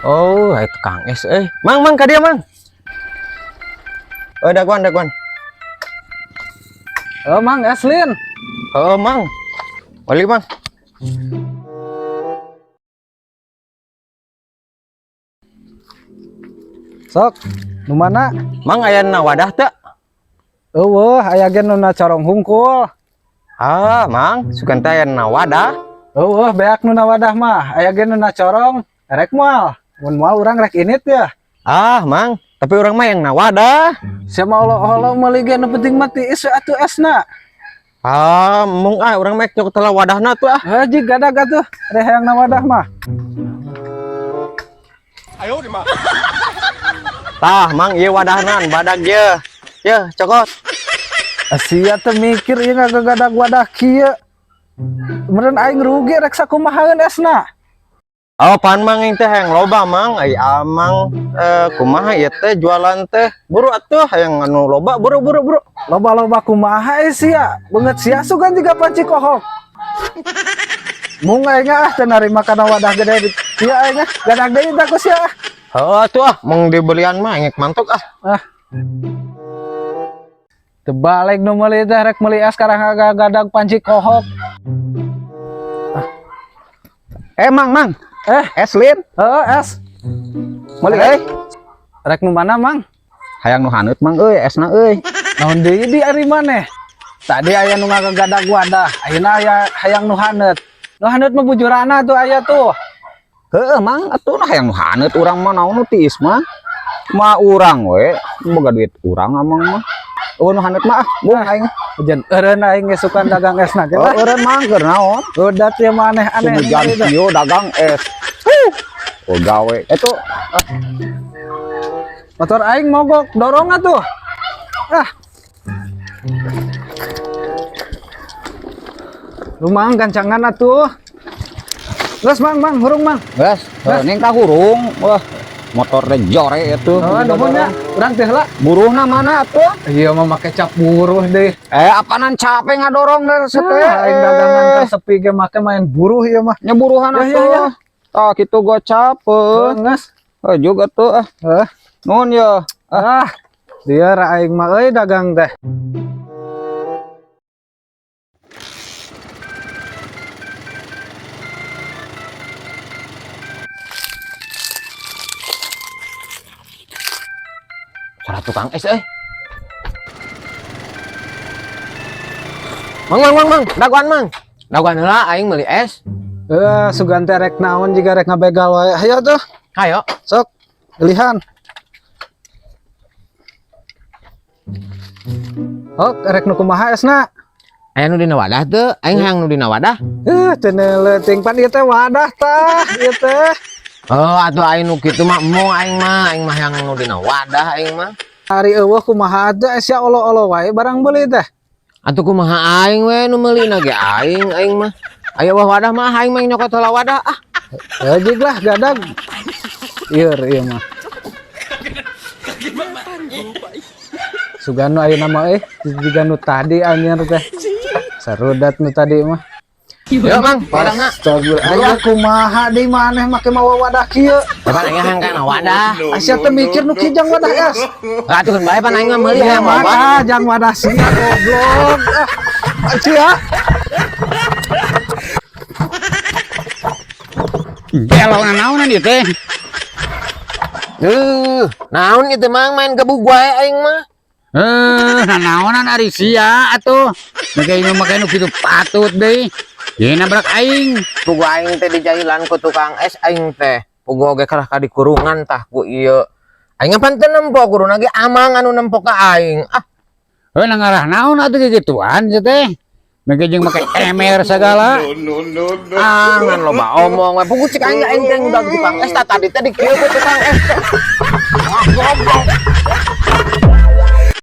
Oh, itu Kang Es Mang ka dia Mang. Daguan. Mang Eslin. Mang. Wali Mang. Sok, nu mana? Mang aya na wadah teu? Eueuh, aya ge nu na corong hungkul. Mang, sukan teh aya na wadah. Eueuh, beak nu na wadah mah, aya ge nu na corong. Rek moal. Mun moal urang rek init ya. Mang, tapi orang mah yang na wadah. Sia mah olo-olo meuli ge nu penting mah tiis atuh esna. Mung urang mek nyok telah wadahna tuh Haji gadag atuh, reh yang na wadah mah. Ayo di mah. Tah, Mang ieu wadahna badag ye. Ye, cokot. Sia teh mikir ieu ngagadag wadah kieu. Meureun aing rugi rek sakumahaeun esna. Pan Mang teh yang loba Mang, Amang kumaha ieu teh jualan teh. Buru atuh yang anu loba, buru. Loba-loba kumaha sia, beungeut sia sugan jiga panci kohok. Mung aing teh narima kana wadah gede kieu aing gadag deui tah ku sia. Atuh mung dibelian mah engek mantuk Tebalik nu meuli teh rek meuli es karang gadag panci kohok. Mang. Eslin. Es. Meuli Rek nu mana, Mang? hayang nu haneut Mang esna Naon deui di ari maneh? Tadi aya nu ngagadag wadah, ayeuna aya hayang nu haneut. Nu haneut mah bujurana tuh aya tuh. Mang atuh hayang nu haneut urang mah naon nu tiis mah. Mah urang we, boga duit urang Amang mah. Nu haneut mah bung aing. Jen eureun aing ge suka dagang esna ge. Eureun Mang keur naon? Udah teh maneh aneh. Sumujan kieu dagang es. Gawe itu Motor aing mogok dorong atuh. Lumayan gancangan atuh. Geus Mang, hurung Mang. geus ning ka hurung. Wah, motor teh jore itu. Nuhunnya urang teh heula. Buruhna mana atuh? Iya mah make cap buruh deh. Apaanan capek ngadorong dari seteh. Aing dagangan teh sepi ge make main buruh ieu mah. Nya buruhan atuh. Tah kitu gocap. Geus. Juga tuh nuhun ya. Dia ra aing mah euy dagang teh. Salah tukang es Mang, daguan heula aing meuli es. Sugan teh rek naon jiga rek ngabegal wae. Hayo tuh. Hayo. Sok. Pilihan. Rek nu kumaha esna? Aya nu dina wadah teu? Aing hayang nu dina wadah. Teu neuleting pan ieu teh wadah tah, ieu teh. Atuh aing nu kitu mah moal aing mah hayang nu dina wadah aing mah. Ari eueuh kumaha teh sia olo-olo wae barang beuli teh. Atuh kumaha aing we nu meulina ge aing mah. Aya wadah mah aing mah nyokot heula wadah Jig lah gadag. Ieu mah. Sugano ayeuna mah jiga nu tadi anyar teh. Sarudat nu tadi mah. Yo Mang, wadahna. Aya kumaha deui maneh make mawa wadah kieu. Pan aing hayang kana wadah. Sia teh mikir nu kijang wadah es. Atuh bae pan aing mah meuli hayang wadah, jang wadah sia goblok. Sia. Belona naonan ieu teh? Naon ieu teh Mang main gebug wae aing mah. Naonan ari sia atuh. Make nu kitu patut deui. Ye nabrak aing. Pugu aing teh di jahilan ku tukang es aing teh. Pugu oge kalah ka di kurungan tah ku ieu. Aing pan teu nempo kuruna ge Amang anu nempo ka aing. Nangarah naon atuh gituan teh. Make jeung make emer segala. Ngan loba omong we pugu cik aing teh udah tukang es tadi teh di kieu ku tukang es. Goblok.